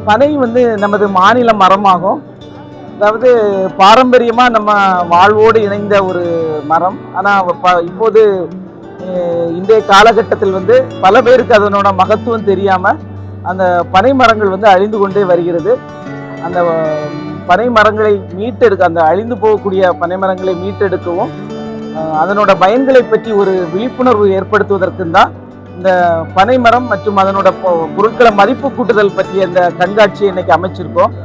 பனை வந்து நமது மாநில மரமாகும். அதாவது பாரம்பரியமாக நம்ம வாழ்வோடு இணைந்த ஒரு மரம். ஆனால் இப்போது இன்றைய காலகட்டத்தில் வந்து பல பேருக்கு அதனோட மகத்துவம் தெரியாமல் அந்த பனை மரங்கள் வந்து அழிந்து கொண்டே வருகிறது. அந்த பனை மரங்களை மீட்டெடுக்க, அந்த அழிந்து போகக்கூடிய பனை மரங்களை மீட்டெடுக்கவும் அதனோட பயன்களை பற்றி ஒரு விழிப்புணர்வு ஏற்படுத்துவதற்கும் தான் இந்த பனை மரம் மற்றும் அதனோட பொருட்களை மதிப்பு கூட்டுதல் பற்றிய இந்த கண்காட்சியை இன்னைக்கு அமைச்சிருக்கோம்.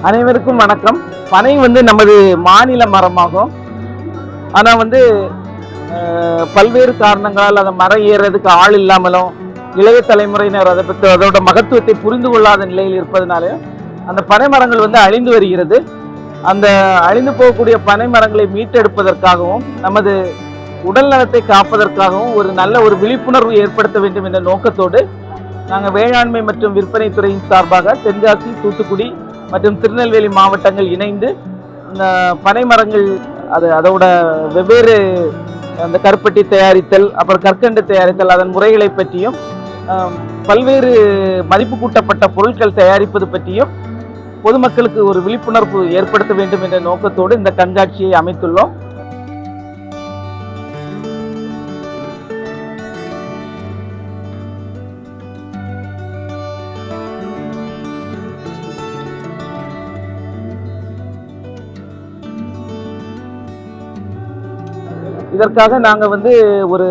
அனைவருக்கும் வணக்கம். பனை வந்து நமது மாநில மரமாகும். ஆனால் வந்து பல்வேறு காரணங்களால் அந்த மரம் ஏறுறதுக்கு ஆள் இல்லாமலும் இளைய தலைமுறையினர் அதை பற்றி அதோட மகத்துவத்தை புரிந்து கொள்ளாத நிலையில் இருப்பதனால அந்த பனை மரங்கள் வந்து அழிந்து வருகிறது. அந்த அழிந்து போகக்கூடிய பனை மரங்களை மீட்டெடுப்பதற்காகவும் நமது உடல் நலத்தை காப்பதற்காகவும் ஒரு நல்ல ஒரு விழிப்புணர்வு ஏற்படுத்த வேண்டும் என்ற நோக்கத்தோடு நாங்கள் வேளாண்மை மற்றும் விற்பனை துறையின் சார்பாக தென்காசி, தூத்துக்குடி மற்றும் திருநெல்வேலி மாவட்டங்கள் இணைந்து இந்த பனை மரங்கள் அதோட வெவ்வேறு அந்த கருப்பட்டி தயாரித்தல், அப்புறம் கற்கண்டு தயாரித்தல், அதன் முறைகளை பற்றியும் பல்வேறு மதிப்பு கூட்டப்பட்ட பொருட்கள் தயாரிப்பது பற்றியும் பொதுமக்களுக்கு ஒரு விழிப்புணர்வு ஏற்படுத்த வேண்டும் என்ற நோக்கத்தோடு இந்த கண்காட்சியை அமைத்துள்ளோம். இதற்காக நாங்கள் வந்து ஒரு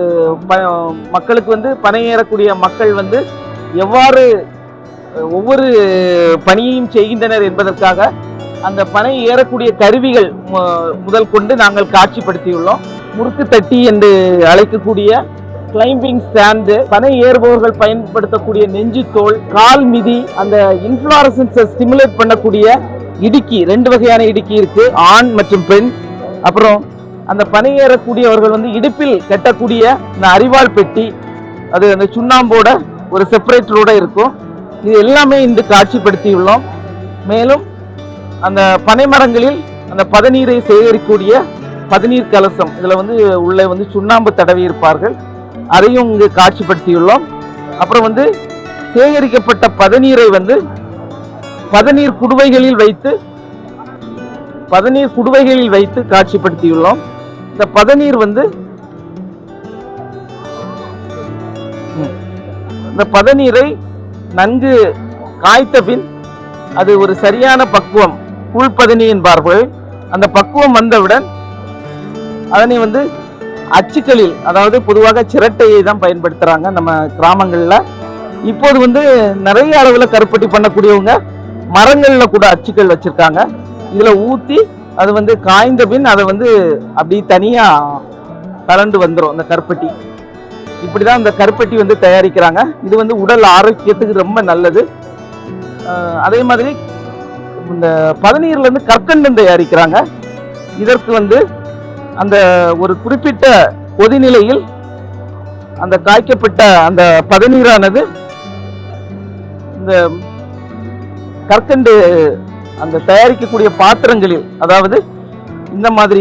மக்களுக்கு வந்து பனை ஏறக்கூடிய மக்கள் வந்து எவ்வாறு ஒவ்வொரு பணியையும் செய்கின்றனர் என்பதற்காக அந்த பனை ஏறக்கூடிய கருவிகள் முதல் கொண்டு நாங்கள் காட்சிப்படுத்தியுள்ளோம். முறுக்கு தட்டி என்று அழைக்கக்கூடிய கிளைம்பிங் ஸ்டாண்டு, பனை ஏறுபவர்கள் பயன்படுத்தக்கூடிய நெஞ்சு தோல், கால் மிதி, அந்த இன்ஃப்ளாரசன்ஸை ஸ்டிமுலேட் பண்ணக்கூடிய இடுக்கி, 2 வகையான இடுக்கி இருக்கு, ஆண் மற்றும் பெண். அப்புறம் அந்த பனை ஏறக்கூடியவர்கள் வந்து இடுப்பில் கட்டக்கூடிய இந்த அரிவாள் பெட்டி, அது அந்த சுண்ணாம்போட ஒரு செப்பரேட்டரோட இருக்கும். இது எல்லாமே இன்று காட்சிப்படுத்தியுள்ளோம். மேலும் அந்த பனை மரங்களில் அந்த பதநீரை சேகரிக்கக்கூடிய பதநீர் கலசம், இதில் வந்து உள்ளே வந்து சுண்ணாம்பு தடவி இருப்பார்கள், அதையும் இங்கு காட்சிப்படுத்தியுள்ளோம். அப்புறம் வந்து சேகரிக்கப்பட்ட பதநீரை வந்து பதநீர் குடுவைகளில் வைத்து காட்சிப்படுத்தியுள்ளோம். இந்த பதநீர் வந்து இந்த பதநீரை நன்கு காய்த்த பின் அது ஒரு சரியான பக்குவம், கூழ்பதனி என்பார்கள், அந்த பக்குவம் வந்தவுடன் அதனை வந்து அச்சுக்களில், அதாவது பொதுவாக சிரட்டையை தான் பயன்படுத்துறாங்க நம்ம கிராமங்கள்ல. இப்போது வந்து நிறைய அளவில் கருப்பட்டி பண்ணக்கூடியவங்க மரங்கள்ல கூட அச்சுக்கள் வச்சிருக்காங்க. இதுல ஊத்தி அது வந்து காய்ந்த பின் அதை வந்து அப்படி தனியா கலண்டு வந்துடும் அந்த கருப்பட்டி. இப்படிதான் இந்த கருப்பட்டி வந்து தயாரிக்கிறாங்க. இது வந்து உடல் ஆரோக்கியத்துக்கு ரொம்ப நல்லது. அதே மாதிரி இந்த பதநீர்ல இருந்து கற்கண்டும் தயாரிக்கிறாங்க. இதற்கு வந்து அந்த ஒரு குறிப்பிட்ட கொதிநிலையில் அந்த காய்க்கப்பட்ட அந்த பதநீரானது இந்த கற்கண்டு அந்த தயாரிக்கக்கூடிய பாத்திரங்களில், அதாவது இந்த மாதிரி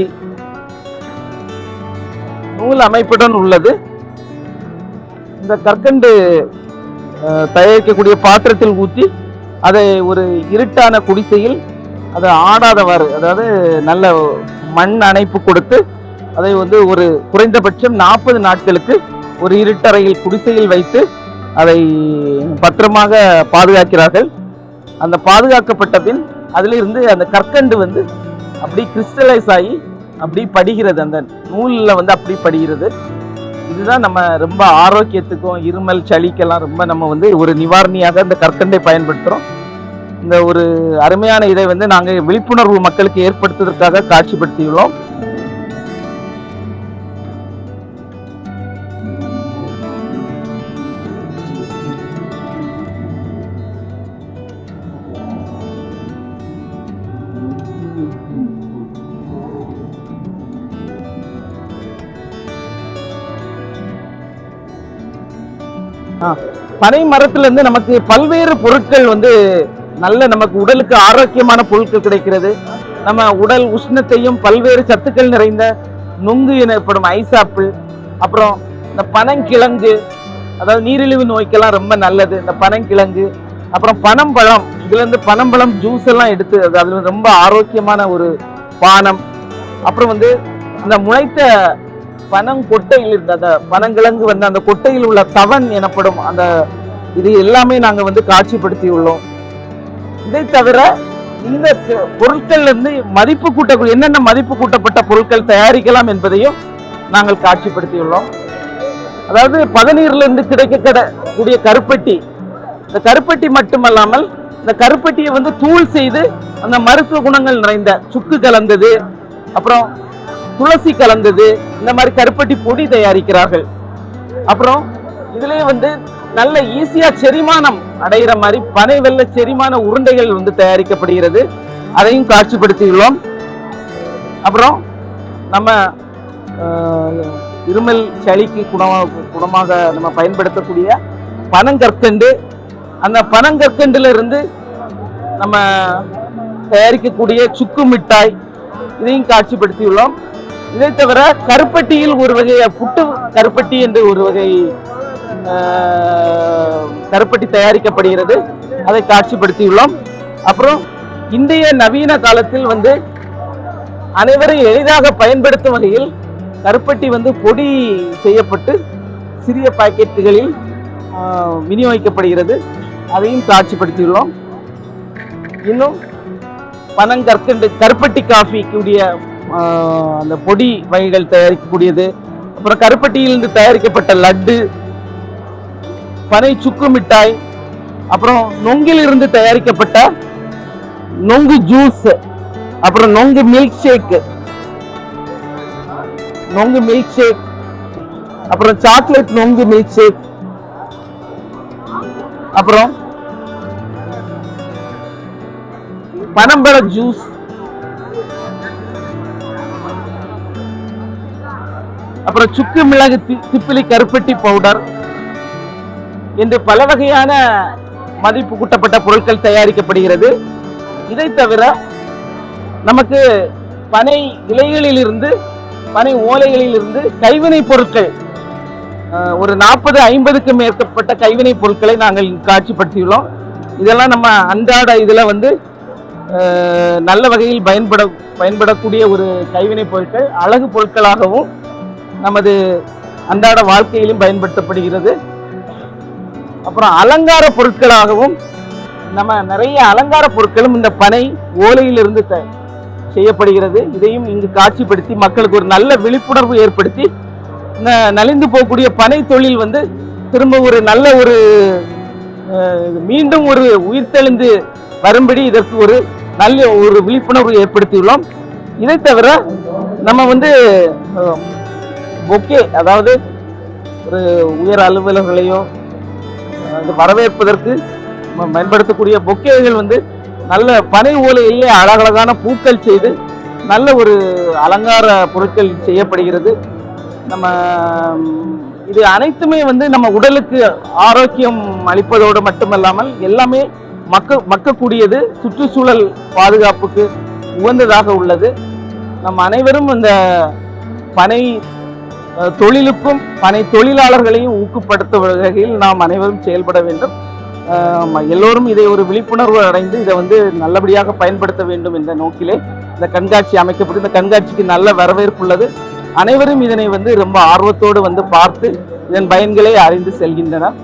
நூல் அமைப்புடன் உள்ளது, இந்த கற்கண்டு தயாரிக்கக்கூடிய பாத்திரத்தில் ஊற்றி அதை ஒரு இருட்டான குடிசையில் அதை ஆடாதவாறு, அதாவது நல்ல மண் அணைப்பு கொடுத்து அதை வந்து ஒரு குறைந்தபட்சம் 40 நாட்களுக்கு ஒரு இருட்டறையில் குடிசையில் வைத்து அதை பத்திரமாக பாதுகாக்கிறார்கள். அந்த பாதுகாக்கப்பட்ட பின் அதிலிருந்து அந்த கற்கண்டு வந்து அப்படி கிறிஸ்டலைஸ் ஆகி அப்படி படிகிறது, அந்த நூலில் வந்து அப்படி படிகிறது. இதுதான் நம்ம ரொம்ப ஆரோக்கியத்துக்கும் இருமல் சளிக்கெல்லாம் ரொம்ப நம்ம வந்து ஒரு நிவாரணியாக இந்த கற்கண்டை பயன்படுத்துகிறோம். இந்த ஒரு அருமையான இதை வந்து நாங்கள் விழிப்புணர்வு மக்களுக்கு ஏற்படுத்துவதற்காக காட்சிப்படுத்தியுள்ளோம். பனை மரத்துல இருந்து நமக்கு பல்வேறு பொருட்கள் வந்து நல்ல நமக்கு உடலுக்கு ஆரோக்கியமான பொருட்கள் கிடைக்கிறது. நம்ம உடல் உஷ்ணத்தையும் பல்வேறு சத்துக்கள் நிறைந்த நுங்கு எனப்படும் ஐசாப்பிள், அப்புறம் இந்த பனங்கிழங்கு, அதாவது நீரிழிவு நோய்க்கெல்லாம் ரொம்ப நல்லது இந்த பனங்கிழங்கு. அப்புறம் பனம்பழம், இதுல இருந்து பனம்பழம் ஜூஸ் எல்லாம் எடுத்து அது ரொம்ப ஆரோக்கியமான ஒரு பானம். அப்புறம் வந்து அந்த முளைத்த பனங்கொட்டையில் இருந்த அந்த பனங்கிழங்கு வந்து அந்த கொட்டையில் உள்ள தவன் எனப்படும் அந்த இது எல்லாமே நாங்க வந்து காட்சிப்படுத்தி உள்ளோம். இதை தவிர இந்த பொருட்கள்ல இருந்து மதிப்பு கூட்டக்கூடிய என்னென்ன மதிப்பு கூட்டப்பட்ட பொருட்கள் தயாரிக்கலாம் என்பதையும் நாங்கள் காட்சிப்படுத்தியுள்ளோம். அதாவது பதநீர்ல இருந்து கிடைக்கக்கூடிய கருப்பட்டி, இந்த கருப்பட்டி மட்டுமல்லாமல் இந்த கருப்பட்டியை வந்து தூள் செய்து அந்த மருத்துவ குணங்கள் நிறைந்த சுக்கு கலந்தது, அப்புறம் துளசி கலந்தது, இந்த மாதிரி கருப்பட்டி பொடி தயாரிக்கிறார்கள். அப்புறம் இதுலயே வந்து நல்ல ஈஸியா செரிமானம் அடைகிற மாதிரி பனை வெல்ல செரிமான உருண்டைகள் வந்து தயாரிக்கப்படுகிறது, அதையும் காட்சிப்படுத்தியுள்ளோம். அப்புறம் நம்ம இருமல் சளிக்கு குணமாக நம்ம பயன்படுத்தக்கூடிய பனங்கற்கண்டு, அந்த பனங்கற்கண்டுல இருந்து நம்ம தயாரிக்கக்கூடிய சுக்கு மிட்டாய், இதையும் காட்சிப்படுத்தியுள்ளோம். இதை தவிர கருப்பட்டியில் ஒரு வகை புட்டு கருப்பட்டி என்று ஒரு வகை கருப்பட்டி தயாரிக்கப்படுகிறது, அதை காட்சிப்படுத்தியுள்ளோம். அப்புறம் இந்திய நவீன காலத்தில் வந்து அனைவரும் எளிதாக பயன்படுத்தும் வகையில் கருப்பட்டி வந்து பொடி செய்யப்பட்டு சிறிய பாக்கெட்டுகளில் விநியோகிக்கப்படுகிறது, அதையும் காட்சிப்படுத்தியுள்ளோம். இன்னும் பனங்கற்கண்டு கருப்பட்டி காஃபிக்குரிய அந்த பொடி வகைகள் தயாரிக்கக்கூடியது, அப்புறம் கருப்பட்டியிலிருந்து தயாரிக்கப்பட்ட லட்டு, பனை சுக்கு மிட்டாய், அப்புறம் நொங்கில் இருந்து தயாரிக்கப்பட்ட நொங்கு ஜூஸ், அப்புறம் நொங்கு மில்க் ஷேக், அப்புறம் சாக்லேட் நொங்கு மில்க் ஷேக், அப்புறம் பனம்பழ ஜூஸ், அப்புறம் சுக்கு மிளகு திப்பிலி கருப்பட்டி பவுடர் என்று பல வகையான மதிப்பு கூட்டப்பட்ட பொருட்கள் தயாரிக்கப்படுகிறது. இதை தவிர நமக்கு பனை இலைகளில் இருந்து பனை ஓலைகளில் இருந்து கைவினை பொருட்கள் ஒரு 40-50க்கு மேற்பட்ட கைவினை பொருட்களை நாங்கள் காட்சிப்படுத்தியுள்ளோம். இதெல்லாம் நம்ம அன்றாட இதுல வந்து நல்ல வகையில் பயன்படக்கூடிய ஒரு கைவினை பொருட்கள், அழகு பொருட்களாகவும் நமது அன்றாட வாழ்க்கையிலும் பயன்படுத்தப்படுகிறது. அப்புறம் அலங்கார பொருட்களாகவும் நம்ம நிறைய அலங்கார பொருட்களும் இந்த பனை ஓலையிலிருந்து செய்யப்படுகிறது. இதையும் இங்கு காட்சிப்படுத்தி மக்களுக்கு ஒரு நல்ல விழிப்புணர்வு ஏற்படுத்தி இந்த நலிந்து போகக்கூடிய பனை தொழில் வந்து திரும்ப ஒரு நல்ல ஒரு மீண்டும் ஒரு உயிர்த்தெழுந்து வரும்படி இதற்கு ஒரு நல்ல ஒரு விழிப்புணர்வு ஏற்படுத்தியுள்ளோம். இதை தவிர நம்ம வந்து பொக்கே, அதாவது ஒரு உயர் அலுவலர்களையோ வரவேற்பதற்கு பயன்படுத்தக்கூடிய பொக்கேகள் வந்து நல்ல பனை ஓலையிலே அழகழகான பூக்கள் செய்து நல்ல ஒரு அலங்கார பொருட்கள் செய்யப்படுகிறது. நம்ம இது அனைத்துமே வந்து நம்ம உடலுக்கு ஆரோக்கியம் அளிப்பதோடு மட்டுமல்லாமல் எல்லாமே மக்கக்கூடியது, சுற்றுச்சூழல் பாதுகாப்புக்கு உகந்ததாக உள்ளது. நம் அனைவரும் இந்த பனை தொழிலுக்கும் பனை தொழிலாளர்களையும் ஊக்கப்படுத்தும் வகையில் நாம் அனைவரும் செயல்பட வேண்டும். எல்லோரும் இதை ஒரு விழிப்புணர்வு அடைந்து இதை வந்து நல்லபடியாக பயன்படுத்த வேண்டும் என்ற நோக்கிலே இந்த கண்காட்சி அமைக்கப்பட்டு இந்த கண்காட்சிக்கு நல்ல வரவேற்பு உள்ளது. அனைவரும் இதனை வந்து ரொம்ப ஆர்வத்தோடு வந்து பார்த்து இதன் பயன்களை அறிந்து செல்கின்றனர்.